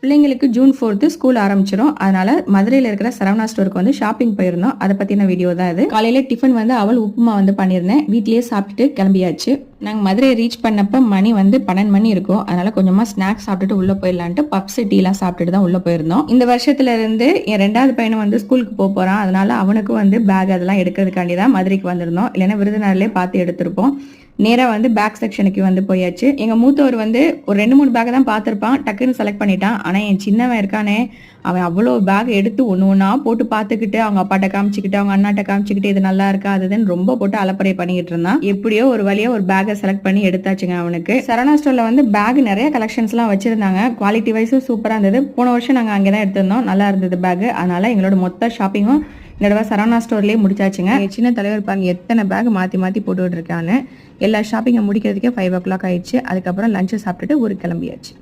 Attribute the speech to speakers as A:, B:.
A: பிள்ளைங்களுக்கு June 4th school ஆரம்பிச்சிடும். அதனால மதுரையில் இருக்கிற சரவணா ஸ்டோருக்கு வந்து ஷாப்பிங் போயிருந்தோம். அதை பத்தின வீடியோ தான் இது. காலையில டிஃபன் வந்து அவல் உப்புமா வந்து பண்ணியிருந்தேன். வீட்லயே சாப்பிட்டுட்டு கிளம்பியாச்சு. நாங்க மதுரையை ரீச் பண்ணப்ப மணி வந்து 12 மணி இருக்கும். அதனால கொஞ்சமா ஸ்நாக்ஸ் சாப்பிட்டுட்டு உள்ள போயிடலான்ட்டு பப்ஸ் டீ எல்லாம் சாப்பிட்டுட்டு தான் உள்ள போயிருந்தோம். இந்த வருஷத்துல இருந்து என் 2வது பையனும் வந்து ஸ்கூலுக்கு போறான். அதனால அவனுக்கும் வந்து பேக் அதெல்லாம் எடுக்கிறதுக்காண்டி தான் மதுரைக்கு வந்திருந்தோம். இல்லைன்னா விருதுநகர்லயே பார்த்து எடுத்திருப்போம். நேரா வந்து பேக் செக்ஷனுக்கு வந்து போயாச்சு. எங்க மூத்தவர் வந்து ஒரு 2-3 பேக் தான் பார்த்திருப்பான். டக்குன்னு செலக்ட் பண்ணிட்டான். ஆனா என் சின்னவன் இருக்கானே, அவன் அவ்வளோ பேக் எடுத்து ஒண்ணு ஒண்ணா போட்டு பார்த்துக்கிட்டு அவங்க அப்பாட்ட காமிச்சுக்கிட்டு அவங்க அண்ணாட்ட காமிச்சுக்கிட்டு இது நல்லா இருக்கா அதுன்னு ரொம்ப போட்டு அலப்பறை பண்ணிக்கிட்டு இருந்தான். எப்படியோ ஒரு வழியா ஒரு பேக்கை செலக்ட் பண்ணி எடுத்தாச்சுங்க அவனுக்கு. சரவணா ஸ்டோர்ல வந்து பேக் நிறைய கலெக்ஷன்ஸ் எல்லாம் வச்சிருந்தாங்க. குவாலிட்டி வைஸும் சூப்பரா இருந்தது. போன வருஷம் நாங்க அங்கேதான் எடுத்திருந்தோம். நல்லா இருந்தது பேக். அதனால எங்களோட மொத்த ஷாப்பிங்கும் இந்த தடவை சரவணா ஸ்டோர்லயே முடிச்சாச்சுங்க. சின்ன தலைவர் பாருங்க எத்தனை பேக் மாத்தி மாத்தி போட்டுட்டு இருக்கான்னு. எல்லா ஷாப்பிங்கை முடிக்கிறதுக்கே 5 o'clock ஆயிடுச்சு. அதுக்கப்புறம் லஞ்சு சாப்பிட்டுட்டு ஊருக்கு கிளம்பியாச்சு.